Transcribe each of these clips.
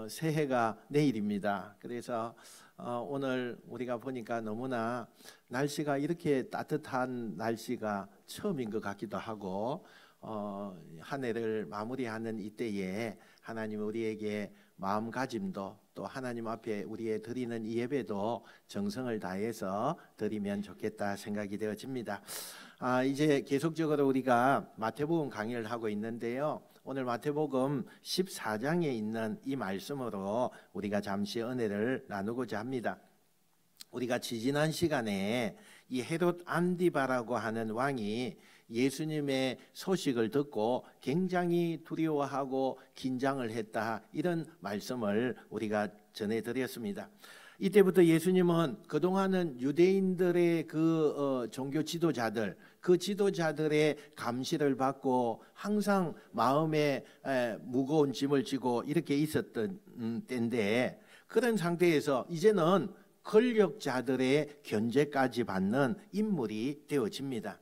새해가 내일입니다. 그래서 오늘 우리가 보니까 너무나 날씨가 이렇게 따뜻한 날씨가 처음인 것 같기도 하고, 한 해를 마무리하는 이때에 하나님 우리에게 마음가짐도 또 하나님 앞에 우리의 드리는 이 예배도 정성을 다해서 드리면 좋겠다 생각이 되어집니다. 이제 계속적으로 우리가 마태복음 강의를 하고 있는데요, 오늘 마태복음 14장에 있는 이 말씀으로 우리가 잠시 은혜를 나누고자 합니다. 우리가 지지난 시간에 이 헤롯 안디바라고 하는 왕이 예수님의 소식을 듣고 굉장히 두려워하고 긴장을 했다, 이런 말씀을 우리가 전해드렸습니다. 이때부터 예수님은 그동안은 유대인들의 종교 지도자들, 그 지도자들의 감시를 받고 항상 마음에 무거운 짐을 지고 이렇게 있었던 때인데, 그런 상태에서 이제는 권력자들의 견제까지 받는 인물이 되어집니다.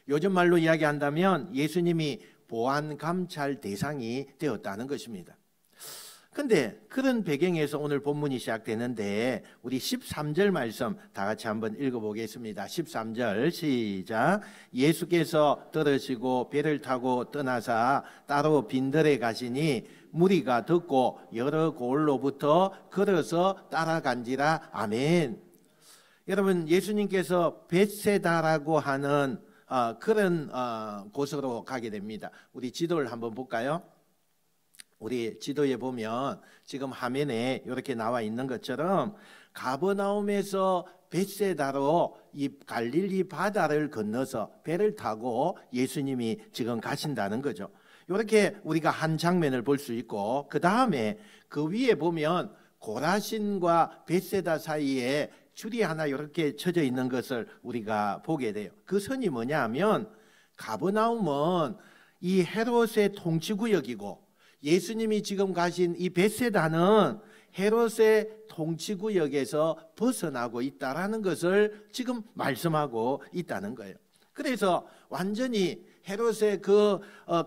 요즘 말로 이야기한다면 예수님이 보안 감찰 대상이 되었다는 것입니다. 근데 그런 배경에서 오늘 본문이 시작되는데, 우리 13절 말씀 다 같이 한번 읽어보겠습니다. 13절 시작. 예수께서 들으시고 배를 타고 떠나사 따로 빈들에 가시니 무리가 듣고 여러 곳로부터 걸어서 따라간지라. 아멘. 여러분, 예수님께서 벳세다라고 하는 그런 곳으로 가게 됩니다. 우리 지도를 한번 볼까요? 우리 지도에 보면 지금 화면에 이렇게 나와 있는 것처럼 가버나움에서 벳세다로 이 갈릴리 바다를 건너서 배를 타고 예수님이 지금 가신다는 거죠. 이렇게 우리가 한 장면을 볼 수 있고, 그 다음에 그 위에 보면 고라신과 벳세다 사이에 줄이 하나 이렇게 쳐져 있는 것을 우리가 보게 돼요. 그 선이 뭐냐 하면, 가버나움은 이 헤롯의 통치구역이고, 예수님이 지금 가신 이 벳세다는 헤롯의 통치구역에서 벗어나고 있다라는 것을 지금 말씀하고 있다는 거예요. 그래서 완전히 헤롯의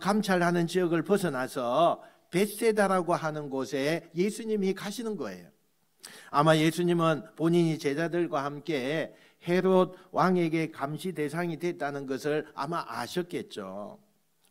감찰하는 지역을 벗어나서 벳세다라고 하는 곳에 예수님이 가시는 거예요. 아마 예수님은 본인이 제자들과 함께 헤롯 왕에게 감시 대상이 됐다는 것을 아마 아셨겠죠.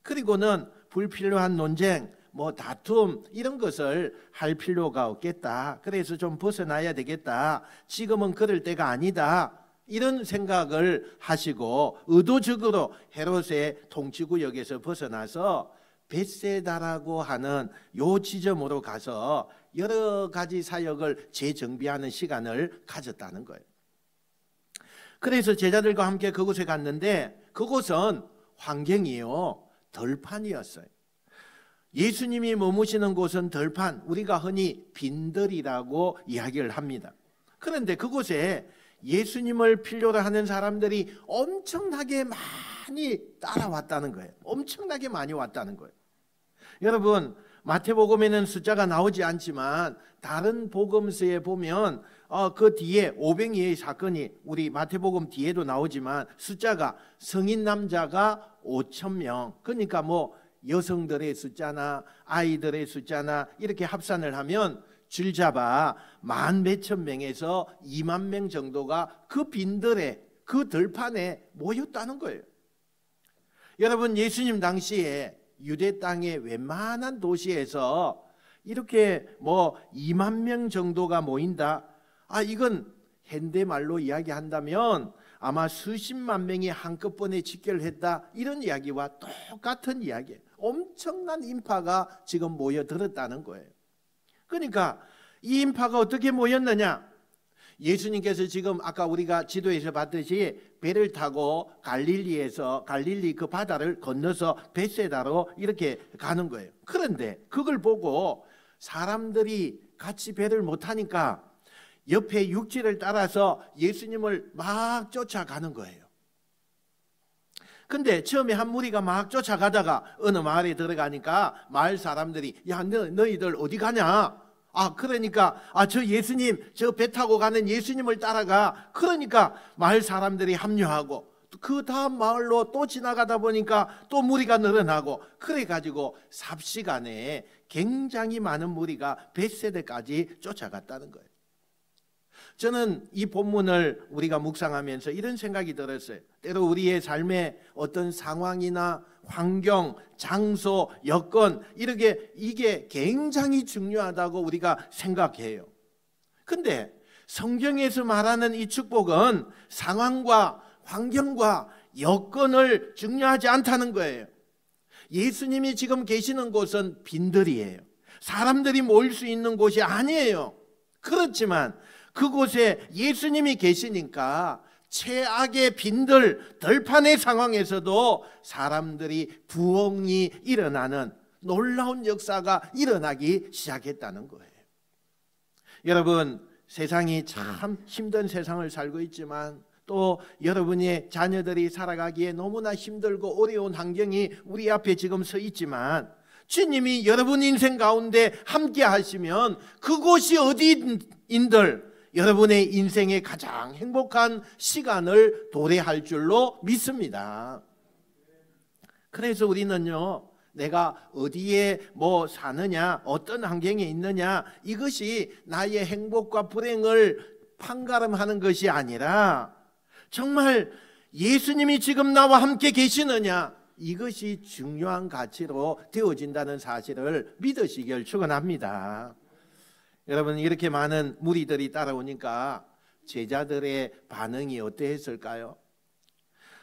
그리고는 불필요한 논쟁, 다툼 이런 것을 할 필요가 없겠다. 그래서 좀 벗어나야 되겠다. 지금은 그럴 때가 아니다. 이런 생각을 하시고 의도적으로 헤롯의 통치구역에서 벗어나서 벳세다라고 하는 요 지점으로 가서 여러 가지 사역을 재정비하는 시간을 가졌다는 거예요. 그래서 제자들과 함께 그곳에 갔는데, 그곳은 환경이요, 들판이었어요. 예수님이 머무시는 곳은 들판, 우리가 흔히 빈들이라고 이야기를 합니다. 그런데 그곳에 예수님을 필요로 하는 사람들이 엄청나게 많이 따라왔다는 거예요. 엄청나게 많이 왔다는 거예요. 여러분, 마태복음에는 숫자가 나오지 않지만 다른 복음서에 보면 그 뒤에 오병이의 사건이 우리 마태복음 뒤에도 나오지만 숫자가 성인 남자가 5,000명, 그러니까 여성들의 숫자나 아이들의 숫자나 이렇게 합산을 하면 줄잡아 10,000몇 명에서 2만 명 정도가 그 빈들에, 그 들판에 모였다는 거예요. 여러분, 예수님 당시에 유대 땅의 웬만한 도시에서 이렇게 2만 명 정도가 모인다, 이건 현대말로 이야기한다면 아마 수십만 명이 한꺼번에 집결을 했다, 이런 이야기와 똑같은 이야기예요. 엄청난 인파가 지금 모여들었다는 거예요. 그러니까 이 인파가 어떻게 모였느냐? 예수님께서 지금 아까 우리가 지도에서 봤듯이 배를 타고 갈릴리 그 바다를 건너서 벳세다로 이렇게 가는 거예요. 그런데 그걸 보고 사람들이 같이 배를 못 타니까 옆에 육지를 따라서 예수님을 막 쫓아가는 거예요. 근데 처음에 한 무리가 막 쫓아가다가 어느 마을에 들어가니까 마을 사람들이, 야, 너희들 어디 가냐? 그러니까 저 예수님, 저 배 타고 가는 예수님을 따라가. 그러니까 마을 사람들이 합류하고 그 다음 마을로 또 지나가다 보니까 또 무리가 늘어나고, 그래가지고 삽시간에 굉장히 많은 무리가 벳세다까지 쫓아갔다는 거예요. 저는 이 본문을 우리가 묵상하면서 이런 생각이 들었어요. 때로 우리의 삶의 어떤 상황이나 환경, 장소, 여건, 이게 굉장히 중요하다고 우리가 생각해요. 근데 성경에서 말하는 이 축복은 상황과 환경과 여건을 중요하지 않다는 거예요. 예수님이 지금 계시는 곳은 빈들이에요. 사람들이 모일 수 있는 곳이 아니에요. 그렇지만 그곳에 예수님이 계시니까 최악의 빈들, 들판의 상황에서도 사람들이 부흥이 일어나는 놀라운 역사가 일어나기 시작했다는 거예요. 여러분, 세상이 참 힘든 세상을 살고 있지만, 또 여러분의 자녀들이 살아가기에 너무나 힘들고 어려운 환경이 우리 앞에 지금 서 있지만, 주님이 여러분 인생 가운데 함께 하시면 그곳이 어디인들 여러분의 인생의 가장 행복한 시간을 도래할 줄로 믿습니다. 그래서 우리는요, 내가 어디에 사느냐, 어떤 환경에 있느냐, 이것이 나의 행복과 불행을 판가름하는 것이 아니라 정말 예수님이 지금 나와 함께 계시느냐, 이것이 중요한 가치로 되어진다는 사실을 믿으시길 축원합니다. 여러분, 이렇게 많은 무리들이 따라오니까 제자들의 반응이 어떠했을까요?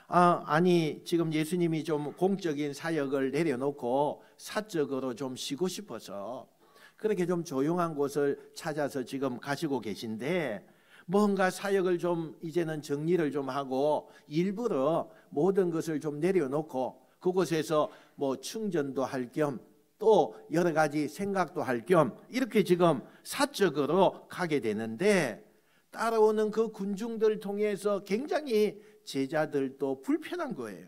아니 지금 예수님이 좀 공적인 사역을 내려놓고 사적으로 좀 쉬고 싶어서 그렇게 좀 조용한 곳을 찾아서 지금 가시고 계신데, 뭔가 사역을 좀 이제는 정리를 좀 하고 일부러 모든 것을 좀 내려놓고 그곳에서 충전도 할 겸 또 여러 가지 생각도 할 겸 이렇게 지금 사적으로 가게 되는데, 따라오는 그 군중들 통해서 굉장히 제자들도 불편한 거예요.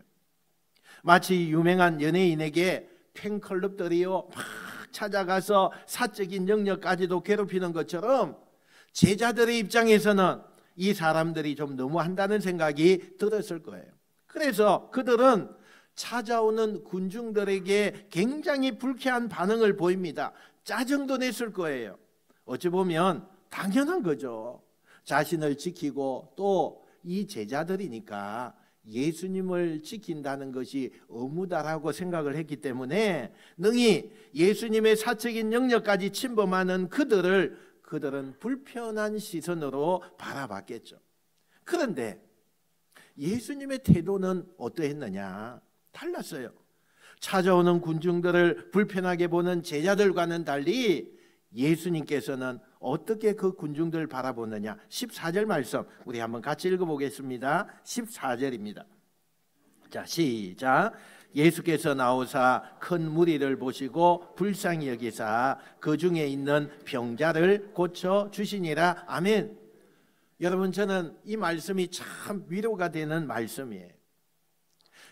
마치 유명한 연예인에게 팬클럽들이요 막 찾아가서 사적인 영역까지도 괴롭히는 것처럼 제자들의 입장에서는 이 사람들이 좀 너무한다는 생각이 들었을 거예요. 그래서 그들은 찾아오는 군중들에게 굉장히 불쾌한 반응을 보입니다. 짜증도 냈을 거예요. 어찌 보면 당연한 거죠. 자신을 지키고 또 이 제자들이니까 예수님을 지킨다는 것이 의무다라고 생각을 했기 때문에 능히 예수님의 사적인 영역까지 침범하는 그들은 불편한 시선으로 바라봤겠죠. 그런데 예수님의 태도는 어떠했느냐? 달랐어요. 찾아오는 군중들을 불편하게 보는 제자들과는 달리 예수님께서는 어떻게 그 군중들을 바라보느냐? 14절 말씀 우리 한번 같이 읽어보겠습니다. 14절입니다. 자, 시작. 예수께서 나오사 큰 무리를 보시고 불쌍히 여기사 그 중에 있는 병자를 고쳐 주시니라. 아멘. 여러분, 저는 이 말씀이 참 위로가 되는 말씀이에요.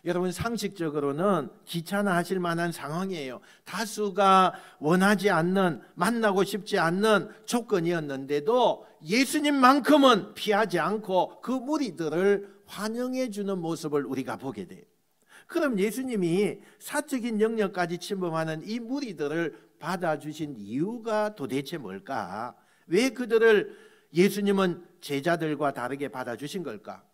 여러분, 상식적으로는 귀찮아하실 만한 상황이에요. 다수가 원하지 않는, 만나고 싶지 않는 조건이었는데도 예수님만큼은 피하지 않고 그 무리들을 환영해 주는 모습을 우리가 보게 돼요. 그럼 예수님이 사적인 영역까지 침범하는 이 무리들을 받아주신 이유가 도대체 뭘까? 왜 그들을 예수님은 제자들과 다르게 받아주신 걸까?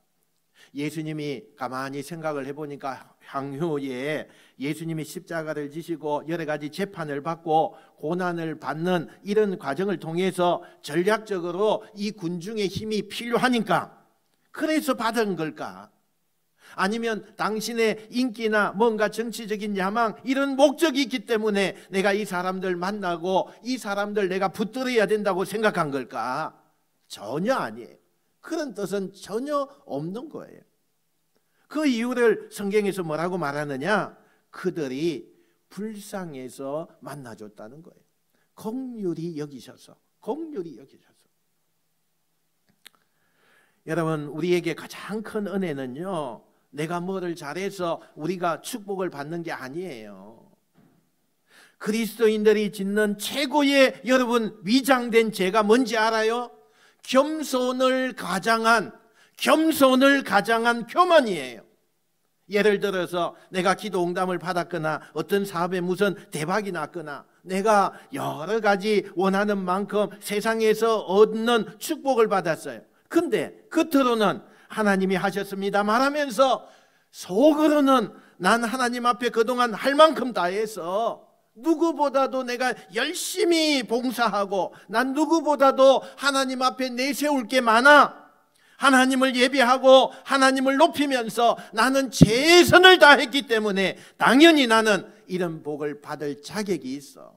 예수님이 가만히 생각을 해보니까 향후에 예수님이 십자가를 지시고 여러 가지 재판을 받고 고난을 받는 이런 과정을 통해서 전략적으로 이 군중의 힘이 필요하니까 그래서 받은 걸까? 아니면 당신의 인기나 뭔가 정치적인 야망 이런 목적이 있기 때문에 내가 이 사람들 만나고 이 사람들 내가 붙들어야 된다고 생각한 걸까? 전혀 아니에요. 그런 뜻은 전혀 없는 거예요. 그 이유를 성경에서 뭐라고 말하느냐? 그들이 불쌍해서 만나줬다는 거예요. 긍휼히 여기셔서. 여러분, 우리에게 가장 큰 은혜는요, 내가 뭐를 잘해서 우리가 축복을 받는 게 아니에요. 그리스도인들이 짓는 최고의 여러분 위장된 죄가 뭔지 알아요? 겸손을 가장한 교만이에요. 예를 들어서 내가 기도 응답을 받았거나 어떤 사업에 무슨 대박이 났거나 내가 여러 가지 원하는 만큼 세상에서 얻는 축복을 받았어요. 근데 겉으로는 하나님이 하셨습니다 말하면서 속으로는 난 하나님 앞에 그동안 할 만큼 다 해서 누구보다도 내가 열심히 봉사하고 난 누구보다도 하나님 앞에 내세울 게 많아. 하나님을 예배하고 하나님을 높이면서 나는 최선을 다했기 때문에 당연히 나는 이런 복을 받을 자격이 있어.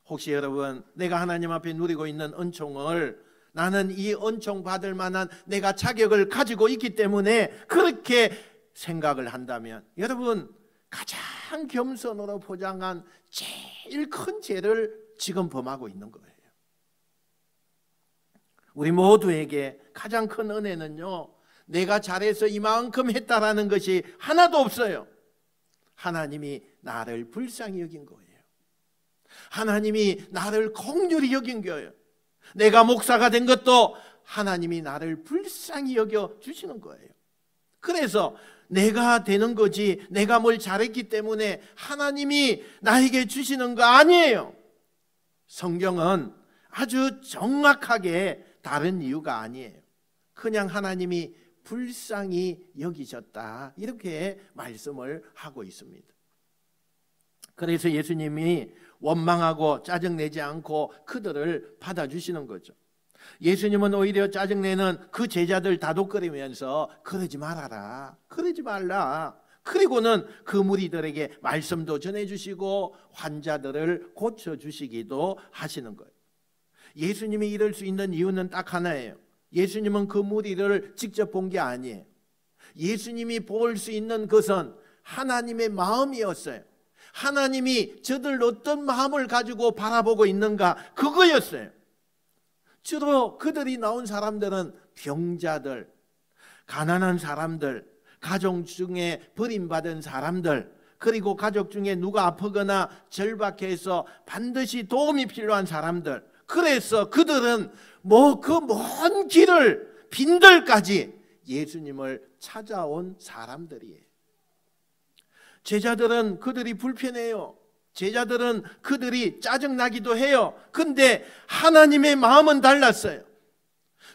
혹시 여러분 내가 하나님 앞에 누리고 있는 은총을 나는 이 은총 받을 만한 내가 자격을 가지고 있기 때문에 그렇게 생각을 한다면 여러분 가장 겸손으로 포장한 제일 큰 죄를 지금 범하고 있는 거예요. 우리 모두에게 가장 큰 은혜는요, 내가 잘해서 이만큼 했다라는 것이 하나도 없어요. 하나님이 나를 불쌍히 여긴 거예요. 하나님이 나를 긍휼히 여긴 거예요. 내가 목사가 된 것도 하나님이 나를 불쌍히 여겨 주시는 거예요. 그래서 내가 되는 거지 내가 뭘 잘했기 때문에 하나님이 나에게 주시는 거 아니에요. 성경은 아주 정확하게 다른 이유가 아니에요. 그냥 하나님이 불쌍히 여기셨다 이렇게 말씀을 하고 있습니다. 그래서 예수님이 원망하고 짜증내지 않고 그들을 받아주시는 거죠. 예수님은 오히려 짜증내는 그 제자들 다독거리면서 그러지 말아라, 그러지 말라. 그리고는 그 무리들에게 말씀도 전해주시고 환자들을 고쳐주시기도 하시는 거예요. 예수님이 이럴 수 있는 이유는 딱 하나예요. 예수님은 그 무리를 직접 본 게 아니에요. 예수님이 볼 수 있는 것은 하나님의 마음이었어요. 하나님이 저들 어떤 마음을 가지고 바라보고 있는가 그거였어요. 주로 그들이 나온 사람들은 병자들, 가난한 사람들, 가족 중에 버림받은 사람들, 그리고 가족 중에 누가 아프거나 절박해서 반드시 도움이 필요한 사람들. 그래서 그들은 뭐 그 먼 길을 빈들까지 예수님을 찾아온 사람들이에요. 제자들은 그들이 불편해요. 제자들은 그들이 짜증나기도 해요. 근데 하나님의 마음은 달랐어요.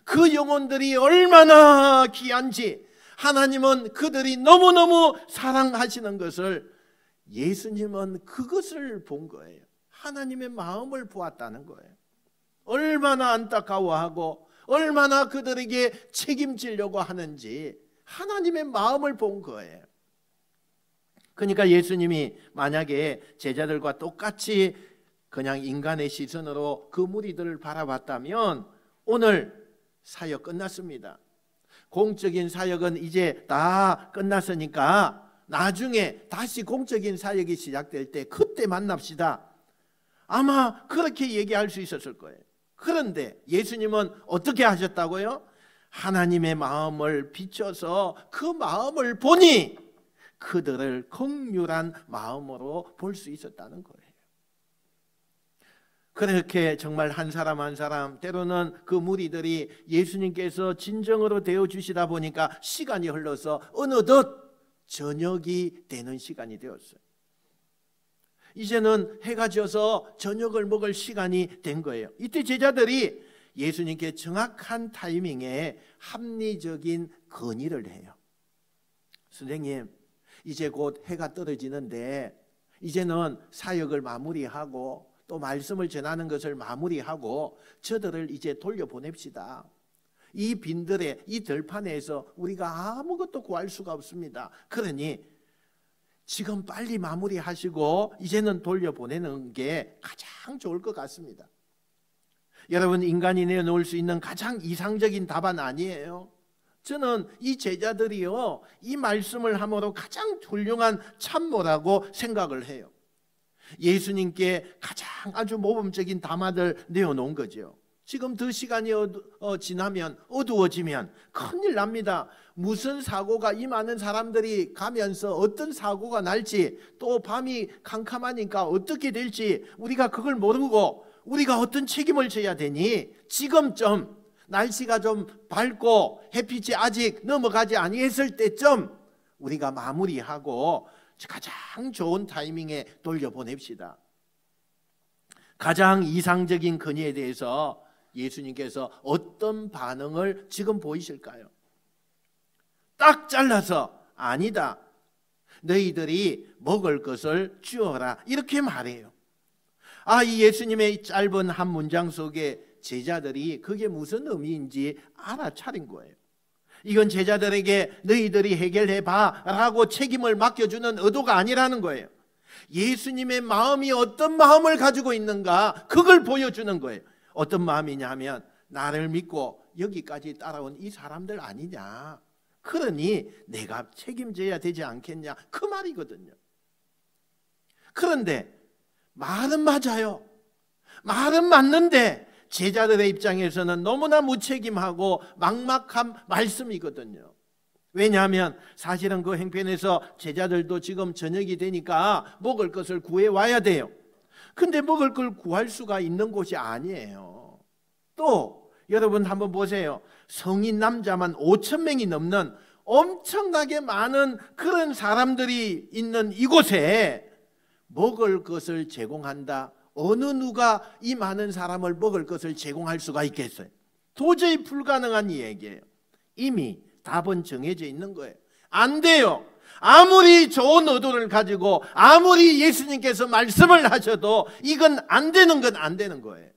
그 영혼들이 얼마나 귀한지 하나님은 그들이 너무너무 사랑하시는 것을 예수님은 그것을 본 거예요. 하나님의 마음을 보았다는 거예요. 얼마나 안타까워하고 얼마나 그들에게 책임지려고 하는지 하나님의 마음을 본 거예요. 그러니까 예수님이 만약에 제자들과 똑같이 그냥 인간의 시선으로 그 무리들을 바라봤다면 오늘 사역 끝났습니다. 공적인 사역은 이제 다 끝났으니까 나중에 다시 공적인 사역이 시작될 때 그때 만납시다. 아마 그렇게 얘기할 수 있었을 거예요. 그런데 예수님은 어떻게 하셨다고요? 하나님의 마음을 비춰서 그 마음을 보니 그들을 긍휼한 마음으로 볼 수 있었다는 거예요. 그렇게 정말 한 사람 한 사람, 때로는 그 무리들이 예수님께서 진정으로 되어주시다 보니까 시간이 흘러서 어느덧 저녁이 되는 시간이 되었어요. 이제는 해가 져서 저녁을 먹을 시간이 된 거예요. 이때 제자들이 예수님께 정확한 타이밍에 합리적인 건의를 해요. 선생님, 이제 곧 해가 떨어지는데 이제는 사역을 마무리하고 또 말씀을 전하는 것을 마무리하고 저들을 이제 돌려보냅시다. 이 빈들에 이 들판에서 우리가 아무것도 구할 수가 없습니다. 그러니 지금 빨리 마무리하시고 이제는 돌려보내는 게 가장 좋을 것 같습니다. 여러분, 인간이 내놓을 수 있는 가장 이상적인 답안 아니에요? 저는 이 제자들이요, 이 말씀을 함으로 가장 훌륭한 참모라고 생각을 해요. 예수님께 가장 아주 모범적인 담화를 내어놓은 거죠. 지금 더 시간이 지나면 어두워지면 큰일 납니다. 무슨 사고가, 이 많은 사람들이 가면서 어떤 사고가 날지, 또 밤이 캄캄하니까 어떻게 될지 우리가 그걸 모르고 우리가 어떤 책임을 져야 되니 지금쯤 날씨가 좀 밝고 햇빛이 아직 넘어가지 아니했을 때쯤 우리가 마무리하고 가장 좋은 타이밍에 돌려보냅시다. 가장 이상적인 건의에 대해서 예수님께서 어떤 반응을 지금 보이실까요? 딱 잘라서 아니다, 너희들이 먹을 것을 주어라, 이렇게 말해요. 이 예수님의 짧은 한 문장 속에 제자들이 그게 무슨 의미인지 알아차린 거예요. 이건 제자들에게 너희들이 해결해봐 라고 책임을 맡겨주는 의도가 아니라는 거예요. 예수님의 마음이 어떤 마음을 가지고 있는가, 그걸 보여주는 거예요. 어떤 마음이냐 하면, 나를 믿고 여기까지 따라온 이 사람들 아니냐, 그러니 내가 책임져야 되지 않겠냐, 그 말이거든요. 그런데 말은 맞아요. 말은 맞는데 제자들의 입장에서는 너무나 무책임하고 막막한 말씀이거든요. 왜냐하면 사실은 그 행편에서 제자들도 지금 저녁이 되니까 먹을 것을 구해와야 돼요. 근데 먹을 걸 구할 수가 있는 곳이 아니에요. 또 여러분 한번 보세요. 성인 남자만 5,000명이 넘는 엄청나게 많은 그런 사람들이 있는 이곳에 먹을 것을 제공한다, 어느 누가 이 많은 사람을 먹을 것을 제공할 수가 있겠어요? 도저히 불가능한 얘기예요. 이미 답은 정해져 있는 거예요. 안 돼요. 아무리 좋은 의도를 가지고 아무리 예수님께서 말씀을 하셔도 이건 안 되는 건 안 되는 거예요.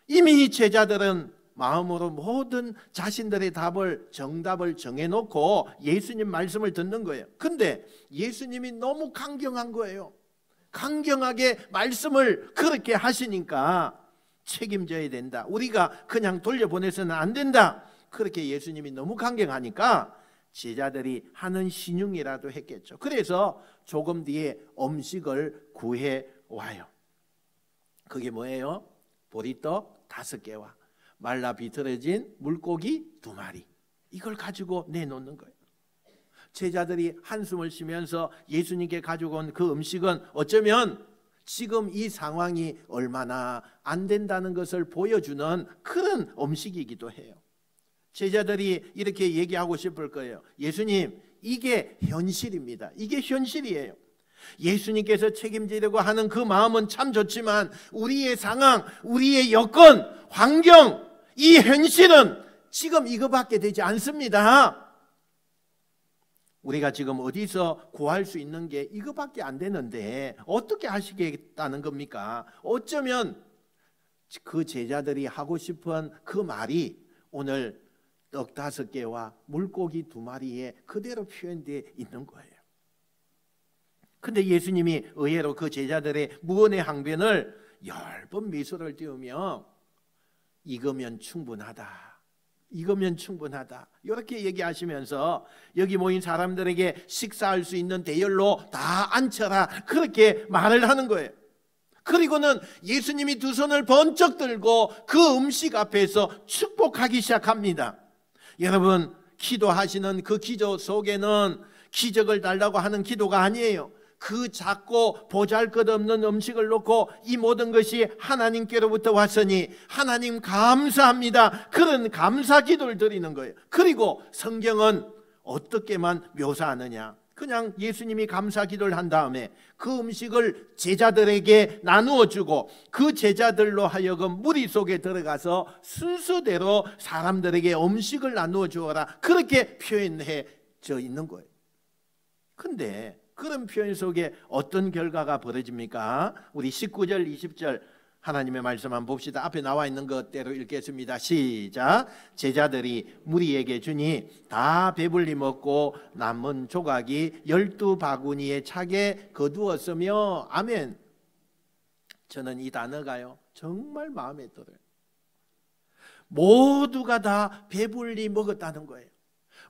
이미 제자들은 마음으로 모든 자신들의 정답을 정해놓고 예수님 말씀을 듣는 거예요. 근데 예수님이 너무 강경한 거예요. 강경하게 말씀을 그렇게 하시니까 책임져야 된다, 우리가 그냥 돌려보내서는 안 된다, 그렇게 예수님이 너무 강경하니까 제자들이 하는 신용이라도 했겠죠. 그래서 조금 뒤에 음식을 구해와요. 그게 뭐예요? 보리떡 5개와 말라 비틀어진 물고기 2마리, 이걸 가지고 내놓는 거예요. 제자들이 한숨을 쉬면서 예수님께 가지고 온 그 음식은 어쩌면 지금 이 상황이 얼마나 안 된다는 것을 보여주는 그런 음식이기도 해요. 제자들이 이렇게 얘기하고 싶을 거예요. 예수님, 이게 현실입니다. 이게 현실이에요. 예수님께서 책임지려고 하는 그 마음은 참 좋지만 우리의 상황, 우리의 여건, 환경, 이 현실은 지금 이거밖에 되지 않습니다. 우리가 지금 어디서 구할 수 있는 게 이거밖에 안 되는데 어떻게 하시겠다는 겁니까? 어쩌면 그 제자들이 하고 싶은 그 말이 오늘 떡 5개와 물고기 2마리에 그대로 표현되어 있는 거예요. 근데 예수님이 의외로 그 제자들의 무언의 항변을 10번 미소를 띄우며 이거면 충분하다, 이거면 충분하다, 이렇게 얘기하시면서 여기 모인 사람들에게 식사할 수 있는 대열로 다 앉혀라, 그렇게 말을 하는 거예요. 그리고는 예수님이 2 손을 번쩍 들고 그 음식 앞에서 축복하기 시작합니다. 여러분, 기도하시는 그 기도 속에는 기적을 달라고 하는 기도가 아니에요. 그 작고 보잘것없는 음식을 놓고 이 모든 것이 하나님께로부터 왔으니 하나님 감사합니다, 그런 감사 기도를 드리는 거예요. 그리고 성경은 어떻게만 묘사하느냐, 그냥 예수님이 감사 기도를 한 다음에 그 음식을 제자들에게 나누어 주고 그 제자들로 하여금 무리 속에 들어가서 순서대로 사람들에게 음식을 나누어 주어라, 그렇게 표현해져 있는 거예요. 근데 그런 표현 속에 어떤 결과가 벌어집니까? 우리 19절 20절 하나님의 말씀 한번 봅시다. 앞에 나와 있는 것대로 읽겠습니다. 시작. 제자들이 무리에게 주니 다 배불리 먹고 남은 조각이 12바구니에 차게 거두었으며. 아멘. 저는 이 단어가요 정말 마음에 들어요. 모두가 다 배불리 먹었다는 거예요.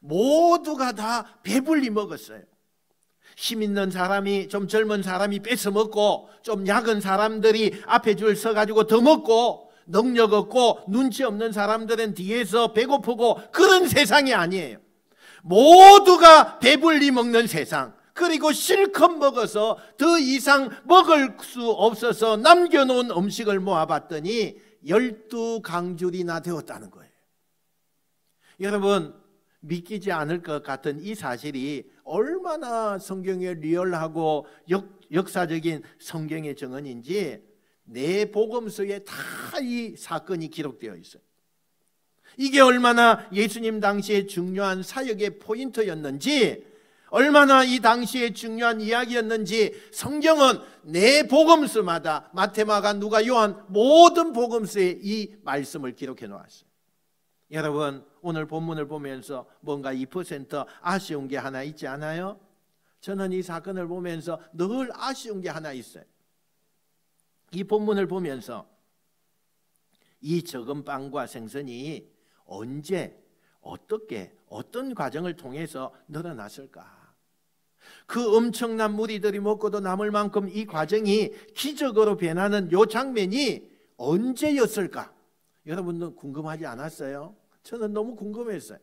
모두가 다 배불리 먹었어요. 힘 있는 사람이, 좀 젊은 사람이 뺏어 먹고 좀 약은 사람들이 앞에 줄 서가지고 더 먹고, 능력 없고 눈치 없는 사람들은 뒤에서 배고프고, 그런 세상이 아니에요. 모두가 배불리 먹는 세상, 그리고 실컷 먹어서 더 이상 먹을 수 없어서 남겨놓은 음식을 모아봤더니 12강줄이나 되었다는 거예요. 여러분, 믿기지 않을 것 같은 이 사실이 얼마나 성경의 리얼하고 역사적인 성경의 증언인지 네 복음서에 다 이 사건이 기록되어 있어요. 이게 얼마나 예수님 당시에 중요한 사역의 포인트였는지, 얼마나 이 당시에 중요한 이야기였는지 성경은 네 복음서마다 마태, 마가, 누가, 요한 모든 복음서에 이 말씀을 기록해 놓았어요. 여러분, 오늘 본문을 보면서 뭔가 2% 아쉬운 게 하나 있지 않아요? 저는 이 사건을 보면서 늘 아쉬운 게 하나 있어요. 이 본문을 보면서 이 적은 빵과 생선이 언제, 어떻게, 어떤 과정을 통해서 늘어났을까? 그 엄청난 무리들이 먹고도 남을 만큼 이 과정이 기적으로 변하는 이 장면이 언제였을까? 여러분도 궁금하지 않았어요? 저는 너무 궁금했어요.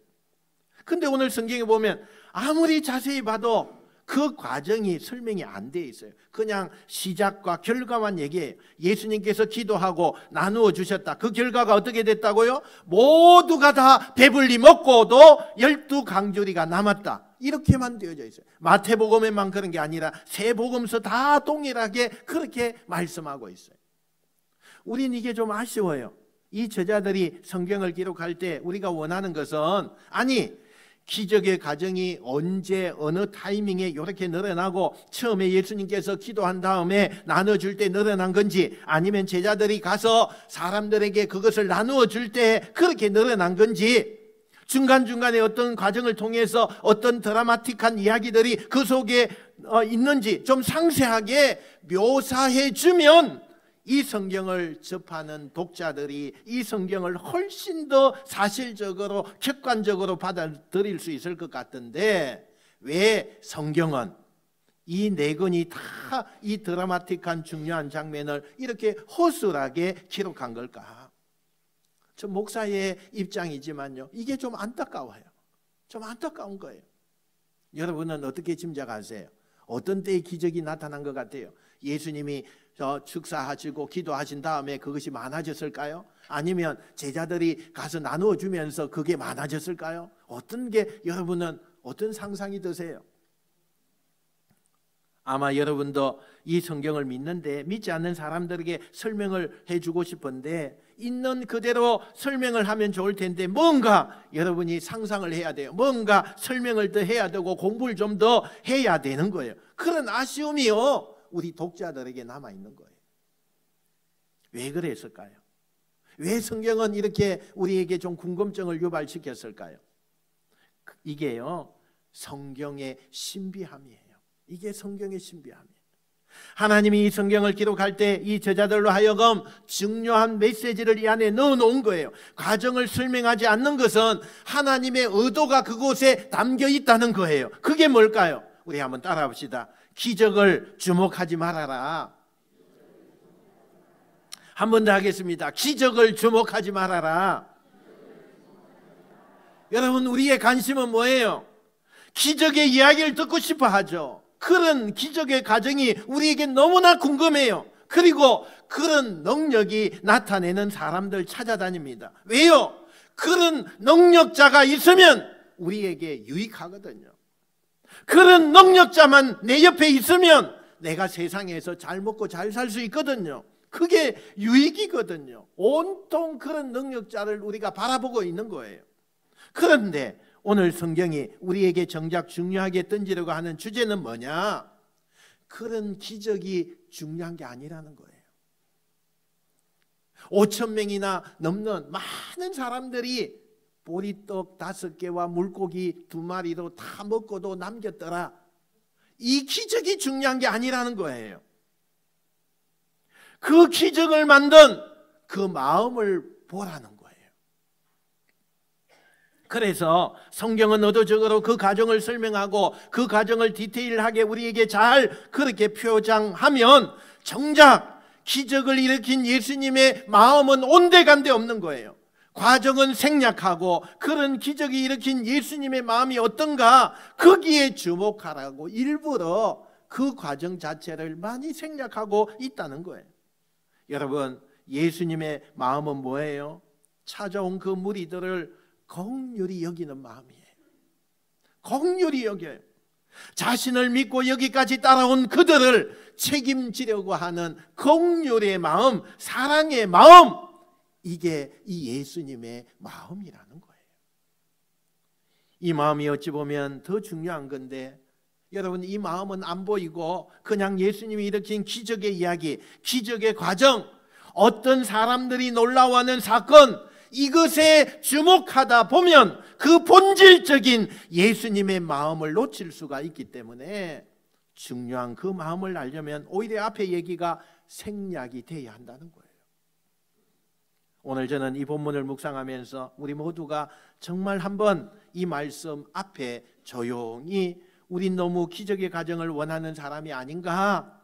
근데 오늘 성경에 보면 아무리 자세히 봐도 그 과정이 설명이 안 돼 있어요. 그냥 시작과 결과만 얘기해요. 예수님께서 기도하고 나누어 주셨다. 그 결과가 어떻게 됐다고요? 모두가 다 배불리 먹고도 12강줄이가 남았다. 이렇게만 되어져 있어요. 마태복음에만 그런 게 아니라 세 복음서 다 동일하게 그렇게 말씀하고 있어요. 우린 이게 좀 아쉬워요. 이 저자들이 성경을 기록할 때 우리가 원하는 것은, 아니, 기적의 과정이 언제 어느 타이밍에 이렇게 늘어나고 처음에 예수님께서 기도한 다음에 나눠줄 때 늘어난 건지, 아니면 제자들이 가서 사람들에게 그것을 나누어 줄 때 그렇게 늘어난 건지, 중간중간에 어떤 과정을 통해서 어떤 드라마틱한 이야기들이 그 속에 있는지 좀 상세하게 묘사해 주면 이 성경을 접하는 독자들이 이 성경을 훨씬 더 사실적으로 객관적으로 받아들일 수 있을 것 같은데, 왜 성경은 이 네 권이 다 이 드라마틱한 중요한 장면을 이렇게 허술하게 기록한 걸까? 저 목사의 입장이지만요, 이게 좀 안타까워요. 좀 안타까운 거예요. 여러분은 어떻게 짐작하세요? 어떤 때에 기적이 나타난 것 같아요? 예수님이 축사하시고 기도하신 다음에 그것이 많아졌을까요? 아니면 제자들이 가서 나누어 주면서 그게 많아졌을까요? 어떤 게 여러분은 어떤 상상이 드세요? 아마 여러분도 이 성경을 믿는데 믿지 않는 사람들에게 설명을 해주고 싶은데 있는 그대로 설명을 하면 좋을 텐데 뭔가 여러분이 상상을 해야 돼요. 뭔가 설명을 더 해야 되고 공부를 좀 더 해야 되는 거예요. 그런 아쉬움이요, 우리 독자들에게 남아있는 거예요. 왜 그랬을까요? 왜 성경은 이렇게 우리에게 좀 궁금증을 유발시켰을까요? 이게요, 성경의 신비함이에요. 이게 성경의 신비함이에요. 하나님이 이 성경을 기록할 때 이 저자들로 하여금 중요한 메시지를 이 안에 넣어놓은 거예요. 과정을 설명하지 않는 것은 하나님의 의도가 그곳에 담겨 있다는 거예요. 그게 뭘까요? 우리 한번 따라 봅시다. 기적을 주목하지 말아라. 한 번 더 하겠습니다. 기적을 주목하지 말아라. 여러분, 우리의 관심은 뭐예요? 기적의 이야기를 듣고 싶어 하죠. 그런 기적의 과정이 우리에게 너무나 궁금해요. 그리고 그런 능력이 나타내는 사람들 찾아다닙니다. 왜요? 그런 능력자가 있으면 우리에게 유익하거든요. 그런 능력자만 내 옆에 있으면 내가 세상에서 잘 먹고 잘 살 수 있거든요. 그게 유익이거든요. 온통 그런 능력자를 우리가 바라보고 있는 거예요. 그런데 오늘 성경이 우리에게 정작 중요하게 던지려고 하는 주제는 뭐냐? 그런 기적이 중요한 게 아니라는 거예요. 5,000명이나 넘는 많은 사람들이 보리떡 5개와 물고기 2마리로 다 먹고도 남겼더라. 이 기적이 중요한 게 아니라는 거예요. 그 기적을 만든 그 마음을 보라는 거예요. 그래서 성경은 의도적으로 그 과정을 설명하고 그 과정을 디테일하게 우리에게 잘 그렇게 표장하면 정작 기적을 일으킨 예수님의 마음은 온데간데 없는 거예요. 과정은 생략하고 그런 기적이 일으킨 예수님의 마음이 어떤가 거기에 주목하라고 일부러 그 과정 자체를 많이 생략하고 있다는 거예요. 여러분, 예수님의 마음은 뭐예요? 찾아온 그 무리들을 긍휼히 여기는 마음이에요. 긍휼히 여겨요. 자신을 믿고 여기까지 따라온 그들을 책임지려고 하는 긍휼의 마음, 사랑의 마음, 이게 이 예수님의 마음이라는 거예요. 이 마음이 어찌 보면 더 중요한 건데, 여러분, 이 마음은 안 보이고 그냥 예수님이 일으킨 기적의 이야기, 기적의 과정, 어떤 사람들이 놀라워하는 사건, 이것에 주목하다 보면 그 본질적인 예수님의 마음을 놓칠 수가 있기 때문에 중요한 그 마음을 알려면 오히려 앞에 얘기가 생략이 돼야 한다는 거예요. 오늘 저는 이 본문을 묵상하면서 우리 모두가 정말 한번 이 말씀 앞에 조용히, 우린 너무 기적의 과정을 원하는 사람이 아닌가,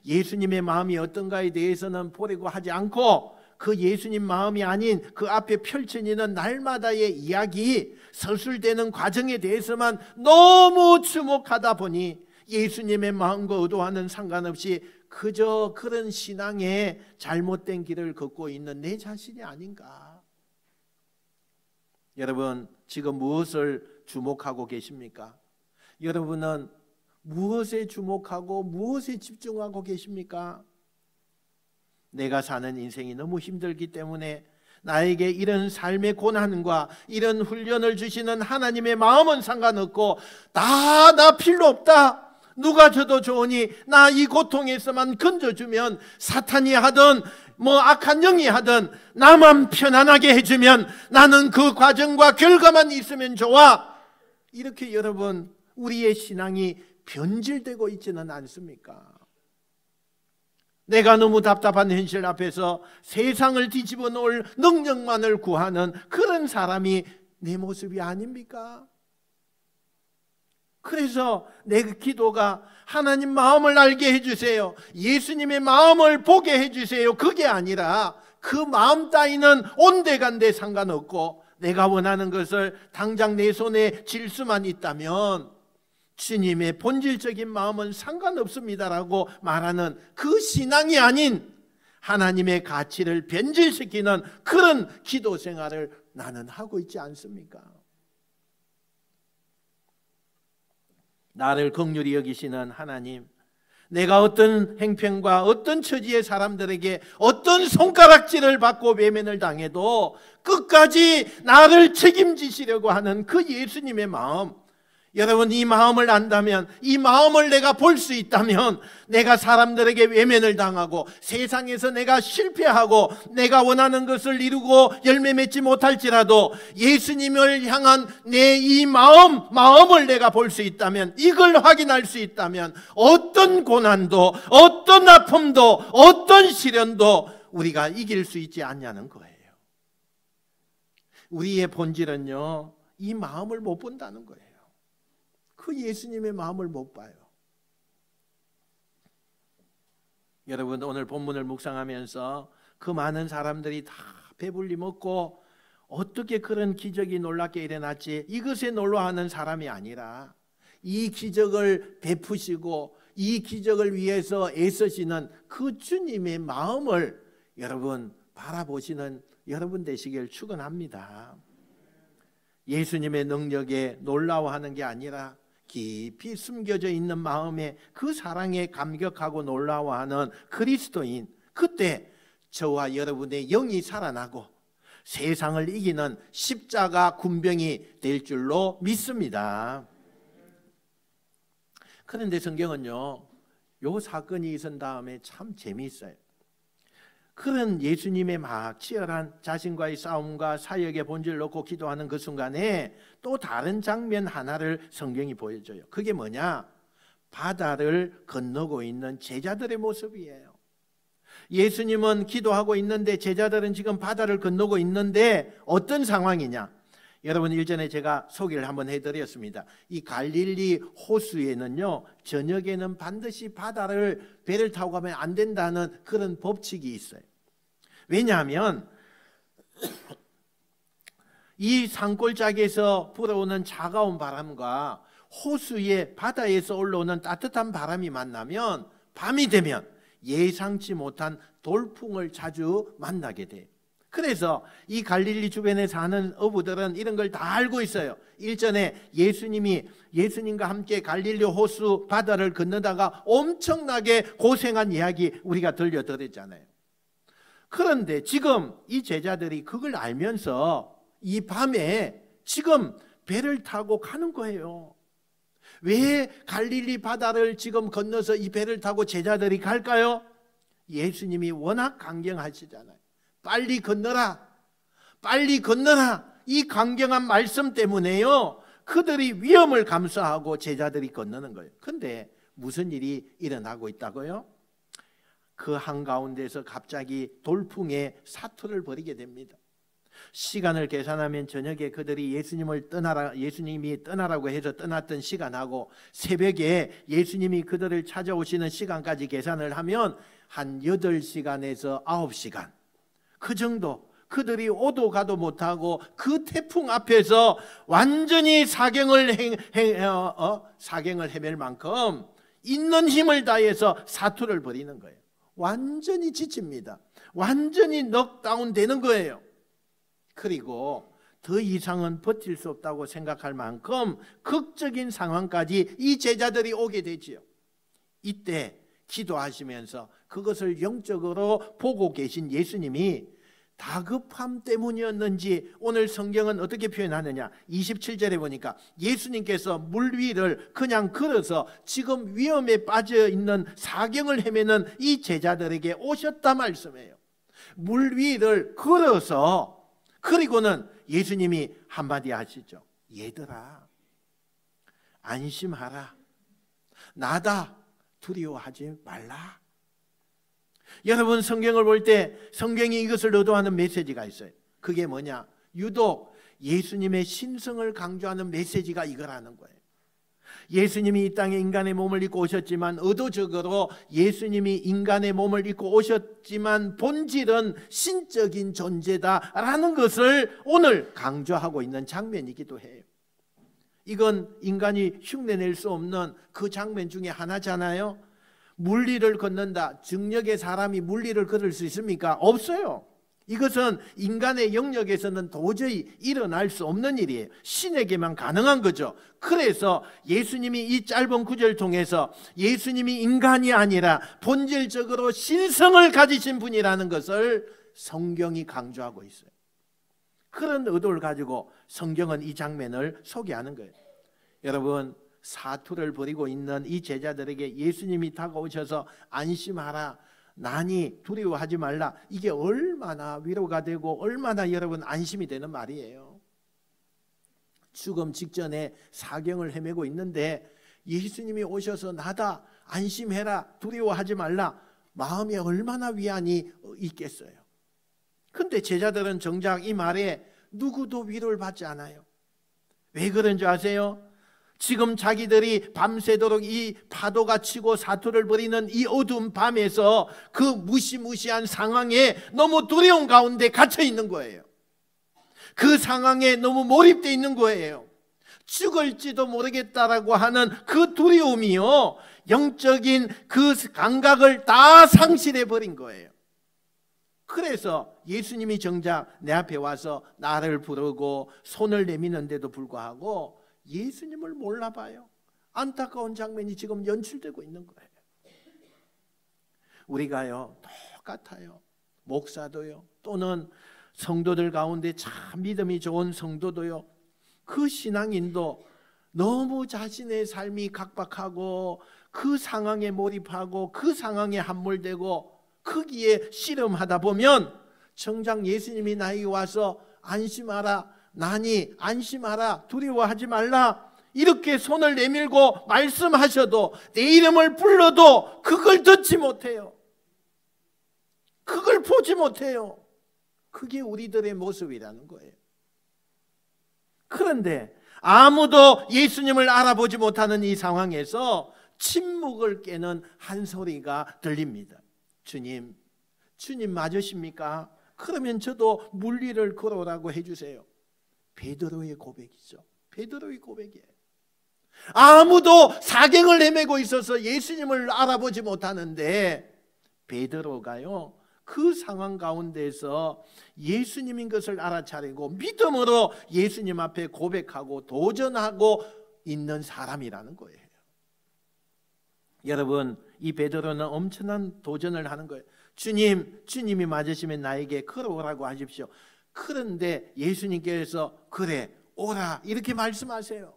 예수님의 마음이 어떤가에 대해서는 보려고 하지 않고 그 예수님 마음이 아닌 그 앞에 펼쳐지는 날마다의 이야기, 서술되는 과정에 대해서만 너무 주목하다 보니 예수님의 마음과 의도와는 상관없이 그저 그런 신앙의 잘못된 길을 걷고 있는 내 자신이 아닌가. 여러분, 지금 무엇을 주목하고 계십니까? 여러분은 무엇에 주목하고 무엇에 집중하고 계십니까? 내가 사는 인생이 너무 힘들기 때문에 나에게 이런 삶의 고난과 이런 훈련을 주시는 하나님의 마음은 상관없고, 나 필요 없다, 누가 줘도 좋으니 나 이 고통에서만 건져주면, 사탄이 하든 악한 영이 하든 나만 편안하게 해주면 나는 그 과정과 결과만 있으면 좋아. 이렇게 여러분, 우리의 신앙이 변질되고 있지는 않습니까? 내가 너무 답답한 현실 앞에서 세상을 뒤집어 놓을 능력만을 구하는 그런 사람이 내 모습이 아닙니까? 그래서 내 기도가 하나님 마음을 알게 해주세요, 예수님의 마음을 보게 해주세요, 그게 아니라 그 마음 따위는 온데간데 상관없고 내가 원하는 것을 당장 내 손에 쥘 수만 있다면 주님의 본질적인 마음은 상관없습니다라고 말하는 그 신앙이 아닌 하나님의 가치를 변질시키는 그런 기도 생활을 나는 하고 있지 않습니까? 나를 긍휼히 여기시는 하나님, 내가 어떤 행편과 어떤 처지의 사람들에게 어떤 손가락질을 받고 외면을 당해도 끝까지 나를 책임지시려고 하는 그 예수님의 마음, 여러분, 이 마음을 안다면, 이 마음을 내가 볼 수 있다면, 내가 사람들에게 외면을 당하고 세상에서 내가 실패하고 내가 원하는 것을 이루고 열매 맺지 못할지라도 예수님을 향한 내 이 마음을 내가 볼 수 있다면, 이걸 확인할 수 있다면 어떤 고난도, 어떤 아픔도, 어떤 시련도 우리가 이길 수 있지 않냐는 거예요. 우리의 본질은요, 이 마음을 못 본다는 거예요. 그 예수님의 마음을 못 봐요. 여러분, 오늘 본문을 묵상하면서 그 많은 사람들이 다 배불리 먹고 어떻게 그런 기적이 놀랍게 일어났지, 이것에 놀라워하는 사람이 아니라 이 기적을 베푸시고 이 기적을 위해서 애쓰시는 그 주님의 마음을 여러분 바라보시는 여러분 되시길 축원합니다. 예수님의 능력에 놀라워하는 게 아니라 깊이 숨겨져 있는 마음에 그 사랑에 감격하고 놀라워하는 그리스도인, 그때 저와 여러분의 영이 살아나고 세상을 이기는 십자가 군병이 될 줄로 믿습니다. 그런데 성경은요, 요 사건이 있은 다음에 참 재미있어요. 그런 예수님의 막 치열한 자신과의 싸움과 사역의 본질을 놓고 기도하는 그 순간에 또 다른 장면 하나를 성경이 보여줘요. 그게 뭐냐? 바다를 건너고 있는 제자들의 모습이에요. 예수님은 기도하고 있는데 제자들은 지금 바다를 건너고 있는데 어떤 상황이냐? 여러분, 일전에 제가 소개를 한번 해드렸습니다. 이 갈릴리 호수에는요, 저녁에는 반드시 배를 타고 가면 안 된다는 그런 법칙이 있어요. 왜냐하면 이 산골짜기에서 불어오는 차가운 바람과 호수의 바다에서 올라오는 따뜻한 바람이 만나면 밤이 되면 예상치 못한 돌풍을 자주 만나게 돼요. 그래서 이 갈릴리 주변에 사는 어부들은 이런 걸 다 알고 있어요. 일전에 예수님과 함께 갈릴리 호수 바다를 건너다가 엄청나게 고생한 이야기 우리가 들려드렸잖아요. 그런데 지금 이 제자들이 그걸 알면서 이 밤에 지금 배를 타고 가는 거예요. 왜 갈릴리 바다를 지금 건너서 이 배를 타고 제자들이 갈까요? 예수님이 워낙 강경하시잖아요. 빨리 건너라, 빨리 건너라. 이 강경한 말씀 때문에요, 그들이 위험을 감수하고 제자들이 건너는 거예요. 그런데 무슨 일이 일어나고 있다고요? 그 한가운데서 갑자기 돌풍에 사투를 벌이게 됩니다. 시간을 계산하면 저녁에 그들이 예수님이 떠나라고 해서 떠났던 시간하고 새벽에 예수님이 그들을 찾아오시는 시간까지 계산을 하면 한 8시간에서 9시간 그 정도, 그들이 오도 가도 못하고 그 태풍 앞에서 완전히 사경을 헤맬 만큼 있는 힘을 다해서 사투를 벌이는 거예요. 완전히 지칩니다. 완전히 넉다운 되는 거예요. 그리고 더 이상은 버틸 수 없다고 생각할 만큼 극적인 상황까지 이 제자들이 오게 되지요. 이때 기도하시면서 그것을 영적으로 보고 계신 예수님이 다급함 때문이었는지 오늘 성경은 어떻게 표현하느냐, 27절에 보니까 예수님께서 물 위를 그냥 걸어서 지금 위험에 빠져 있는 사경을 헤매는 이 제자들에게 오셨다 말씀해요. 물 위를 걸어서, 그리고는 예수님이 한마디 하시죠. 얘들아, 안심하라. 나다. 두려워하지 말라. 여러분, 성경을 볼 때 성경이 이것을 의도하는 메시지가 있어요. 그게 뭐냐? 유독 예수님의 신성을 강조하는 메시지가 이거라는 거예요. 예수님이 이 땅에 인간의 몸을 입고 오셨지만, 의도적으로 예수님이 인간의 몸을 입고 오셨지만 본질은 신적인 존재다라는 것을 오늘 강조하고 있는 장면이기도 해요. 이건 인간이 흉내낼 수 없는 그 장면 중에 하나잖아요. 물리를 걷는다. 증력의 사람이 물리를 걸을 수 있습니까? 없어요. 이것은 인간의 영역에서는 도저히 일어날 수 없는 일이에요. 신에게만 가능한 거죠. 그래서 예수님이 이 짧은 구절을 통해서 예수님이 인간이 아니라 본질적으로 신성을 가지신 분이라는 것을 성경이 강조하고 있어요. 그런 의도를 가지고 성경은 이 장면을 소개하는 거예요. 여러분, 사투를 벌이고 있는 이 제자들에게 예수님이 다가오셔서 안심하라, 나니 두려워하지 말라, 이게 얼마나 위로가 되고 얼마나 여러분 안심이 되는 말이에요. 죽음 직전에 사경을 헤매고 있는데 예수님이 오셔서 나다, 안심해라, 두려워하지 말라, 마음에 얼마나 위안이 있겠어요. 근데 제자들은 정작 이 말에 누구도 위로를 받지 않아요. 왜 그런 줄 아세요? 지금 자기들이 밤새도록 이 파도가 치고 사투를 벌이는 이 어두운 밤에서 그 무시무시한 상황에 너무 두려운 가운데 갇혀 있는 거예요. 그 상황에 너무 몰입되어 있는 거예요. 죽을지도 모르겠다라고 하는 그 두려움이요, 영적인 그 감각을 다 상실해 버린 거예요. 그래서 예수님이 정작 내 앞에 와서 나를 부르고 손을 내미는데도 불구하고 예수님을 몰라봐요. 안타까운 장면이 지금 연출되고 있는 거예요. 우리가요 똑같아요. 목사도요, 또는 성도들 가운데 참 믿음이 좋은 성도도요, 그 신앙인도 너무 자신의 삶이 각박하고 그 상황에 몰입하고 그 상황에 함몰되고 거기에 씨름하다 보면 정작 예수님이 나에게 와서 안심하라, 나니 안심하라, 두려워하지 말라, 이렇게 손을 내밀고 말씀하셔도, 내 이름을 불러도 그걸 듣지 못해요. 그걸 보지 못해요. 그게 우리들의 모습이라는 거예요. 그런데 아무도 예수님을 알아보지 못하는 이 상황에서 침묵을 깨는 한 소리가 들립니다. 주님 맞으십니까? 그러면 저도 물리를 걸어오라고 해주세요. 베드로의 고백이죠. 베드로의 고백이에요. 아무도 사경을 헤매고 있어서 예수님을 알아보지 못하는데 베드로가요, 그 상황 가운데서 예수님인 것을 알아차리고 믿음으로 예수님 앞에 고백하고 도전하고 있는 사람이라는 거예요. 여러분, 이 베드로는 엄청난 도전을 하는 거예요. 주님이 맞으시면 나에게 걸어오라고 하십시오. 그런데 예수님께서 그래 오라 이렇게 말씀하세요.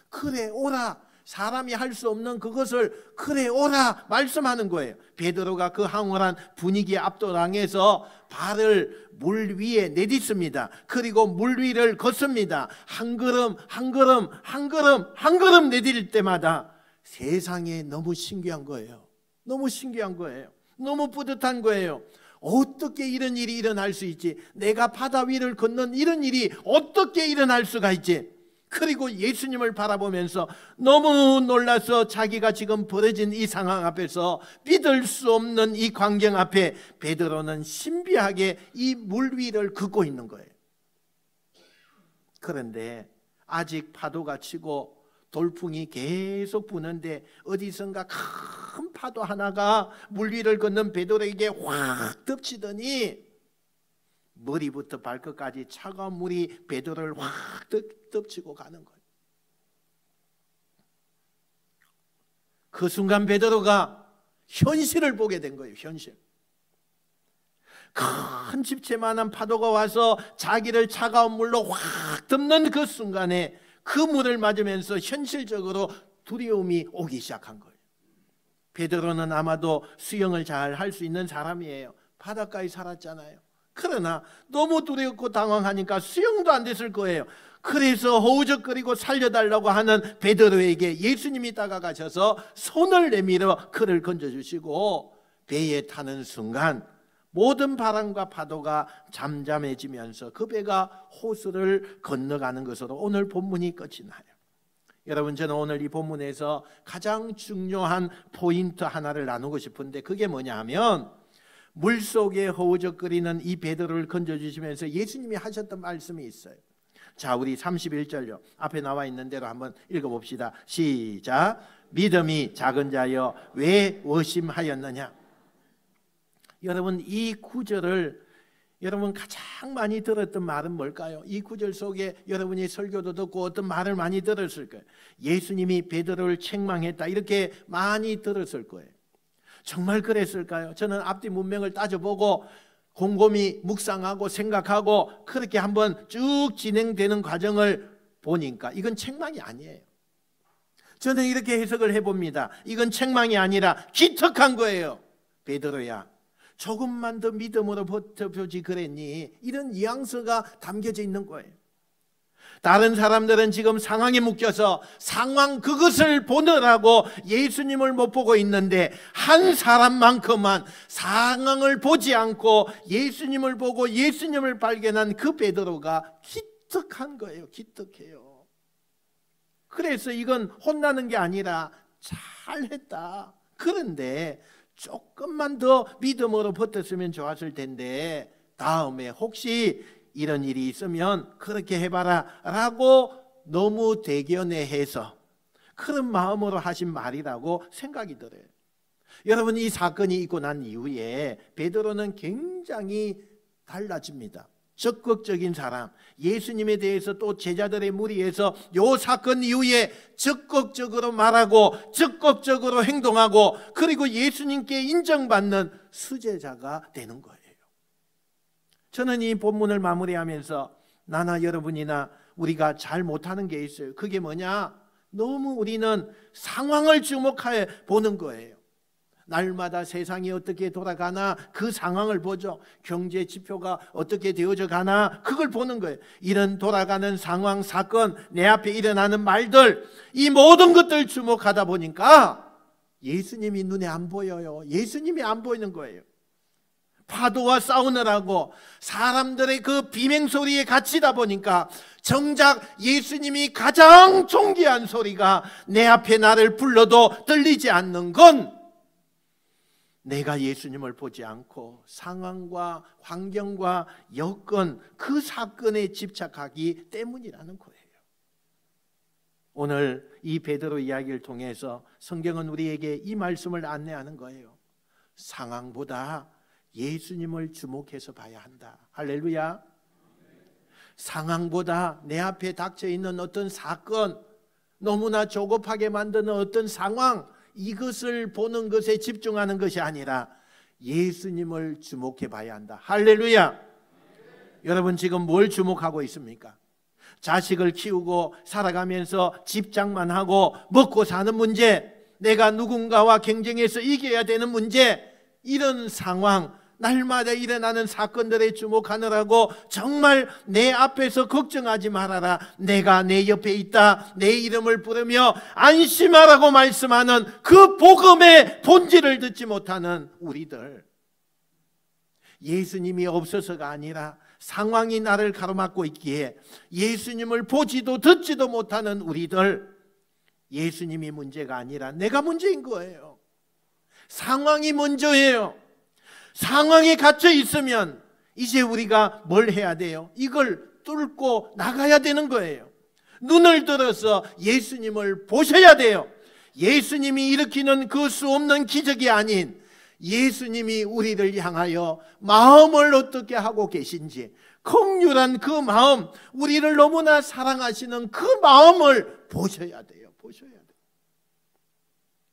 그래 오라. 사람이 할 수 없는 그것을 그래 오라 말씀하는 거예요. 베드로가 그 황홀한 분위기에 압도당해서 발을 물 위에 내딛습니다. 그리고 물 위를 걷습니다. 한 걸음 한 걸음 한 걸음 한 걸음 내딛을 때마다 세상에 너무 신기한 거예요. 너무 신기한 거예요. 너무 뿌듯한 거예요. 어떻게 이런 일이 일어날 수 있지? 내가 바다 위를 걷는 이런 일이 어떻게 일어날 수가 있지? 그리고 예수님을 바라보면서 너무 놀라서 자기가 지금 벌어진 이 상황 앞에서 믿을 수 없는 이 광경 앞에 베드로는 신비하게 이 물 위를 걷고 있는 거예요. 그런데 아직 파도가 치고 돌풍이 계속 부는데 어디선가 큰 파도 하나가 물 위를 걷는 베드로에게 확 덮치더니 머리부터 발끝까지 차가운 물이 베드로를 확 덮치고 가는 거예요. 그 순간 베드로가 현실을 보게 된 거예요. 현실. 큰 집채만한 파도가 와서 자기를 차가운 물로 확 덮는 그 순간에 그 물을 맞으면서 현실적으로 두려움이 오기 시작한 거예요. 베드로는 아마도 수영을 잘 할 수 있는 사람이에요. 바닷가에 살았잖아요. 그러나 너무 두렵고 당황하니까 수영도 안 됐을 거예요. 그래서 허우적거리고 살려달라고 하는 베드로에게 예수님이 다가가셔서 손을 내밀어 그를 건져주시고 배에 타는 순간 모든 바람과 파도가 잠잠해지면서 그 배가 호수를 건너가는 것으로 오늘 본문이 끝이 나요. 여러분, 저는 오늘 이 본문에서 가장 중요한 포인트 하나를 나누고 싶은데 그게 뭐냐 하면 물속에 허우적거리는 이 베드로를 건져주시면서 예수님이 하셨던 말씀이 있어요. 자, 우리 31절요. 앞에 나와 있는 대로 한번 읽어봅시다. 시작. 믿음이 작은 자여 왜 의심하였느냐. 여러분, 이 구절을 여러분 가장 많이 들었던 말은 뭘까요? 이 구절 속에 여러분이 설교도 듣고 어떤 말을 많이 들었을 거예요. 예수님이 베드로를 책망했다 이렇게 많이 들었을 거예요. 정말 그랬을까요? 저는 앞뒤 문맥을 따져보고 곰곰이 묵상하고 생각하고 그렇게 한번 쭉 진행되는 과정을 보니까 이건 책망이 아니에요. 저는 이렇게 해석을 해봅니다. 이건 책망이 아니라 기특한 거예요. 베드로야, 조금만 더 믿음으로 버텨보지 그랬니? 이런 뉘앙스가 담겨져 있는 거예요. 다른 사람들은 지금 상황에 묶여서 상황 그것을 보느라고 예수님을 못 보고 있는데 한 사람만큼만 상황을 보지 않고 예수님을 보고 예수님을 발견한 그 베드로가 기특한 거예요. 기특해요. 그래서 이건 혼나는 게 아니라 잘했다. 그런데 조금만 더 믿음으로 버텼으면 좋았을 텐데 다음에 혹시 이런 일이 있으면 그렇게 해봐라 라고 너무 대견해해서 그런 마음으로 하신 말이라고 생각이 들어요. 여러분, 이 사건이 있고 난 이후에 베드로는 굉장히 달라집니다. 적극적인 사람, 예수님에 대해서 또 제자들의 무리에서 이 사건 이후에 적극적으로 말하고 적극적으로 행동하고 그리고 예수님께 인정받는 수제자가 되는 거예요. 저는 이 본문을 마무리하면서 나나 여러분이나 우리가 잘 못하는 게 있어요. 그게 뭐냐? 너무 우리는 상황을 주목해 보는 거예요. 날마다 세상이 어떻게 돌아가나 그 상황을 보죠. 경제 지표가 어떻게 되어져 가나 그걸 보는 거예요. 이런 돌아가는 상황, 사건, 내 앞에 일어나는 말들, 이 모든 것들 주목하다 보니까 예수님이 눈에 안 보여요. 예수님이 안 보이는 거예요. 파도와 싸우느라고 사람들의 그 비명소리에 갇히다 보니까 정작 예수님이 가장 존귀한 소리가 내 앞에 나를 불러도 들리지 않는 건 내가 예수님을 보지 않고 상황과 환경과 여건, 그 사건에 집착하기 때문이라는 거예요. 오늘 이 베드로 이야기를 통해서 성경은 우리에게 이 말씀을 안내하는 거예요. 상황보다 예수님을 주목해서 봐야 한다. 할렐루야. 상황보다 내 앞에 닥쳐 있는 어떤 사건, 너무나 조급하게 만드는 어떤 상황, 이것을 보는 것에 집중하는 것이 아니라 예수님을 주목해 봐야 한다. 할렐루야. 여러분 지금 뭘 주목하고 있습니까? 자식을 키우고 살아가면서 집장만 하고 먹고 사는 문제, 내가 누군가와 경쟁해서 이겨야 되는 문제, 이런 상황, 날마다 일어나는 사건들에 주목하느라고 정말 내 앞에서 걱정하지 말아라, 내가 내 옆에 있다, 내 이름을 부르며 안심하라고 말씀하는 그 복음의 본질을 듣지 못하는 우리들, 예수님이 없어서가 아니라 상황이 나를 가로막고 있기에 예수님을 보지도 듣지도 못하는 우리들, 예수님이 문제가 아니라 내가 문제인 거예요. 상황이 먼저예요. 상황에 갇혀 있으면 이제 우리가 뭘 해야 돼요? 이걸 뚫고 나가야 되는 거예요. 눈을 들어서 예수님을 보셔야 돼요. 예수님이 일으키는 그 수 없는 기적이 아닌 예수님이 우리를 향하여 마음을 어떻게 하고 계신지, 긍휼한 그 마음, 우리를 너무나 사랑하시는 그 마음을 보셔야 돼요. 보셔야 돼요.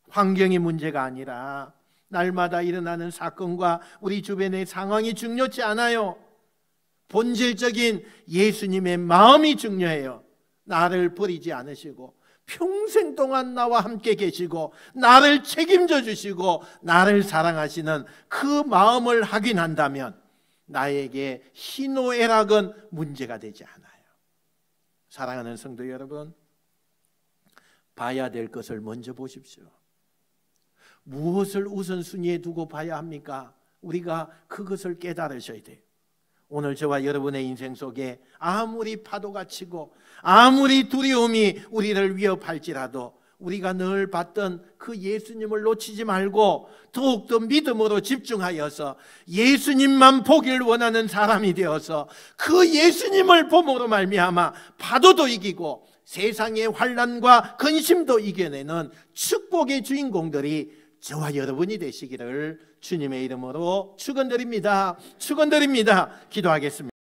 환경이 문제가 아니라 날마다 일어나는 사건과 우리 주변의 상황이 중요치 않아요. 본질적인 예수님의 마음이 중요해요. 나를 버리지 않으시고 평생 동안 나와 함께 계시고 나를 책임져 주시고 나를 사랑하시는 그 마음을 확인한다면 나에게 희노애락은 문제가 되지 않아요. 사랑하는 성도 여러분, 봐야 될 것을 먼저 보십시오. 무엇을 우선순위에 두고 봐야 합니까? 우리가 그것을 깨달으셔야 돼요. 오늘 저와 여러분의 인생 속에 아무리 파도가 치고 아무리 두려움이 우리를 위협할지라도 우리가 늘 봤던 그 예수님을 놓치지 말고 더욱더 믿음으로 집중하여서 예수님만 보길 원하는 사람이 되어서 그 예수님을 봄으로 말미암아 파도도 이기고 세상의 환난과 근심도 이겨내는 축복의 주인공들이 저와 여러분이 되시기를 주님의 이름으로 축원드립니다. 축원드립니다. 기도하겠습니다.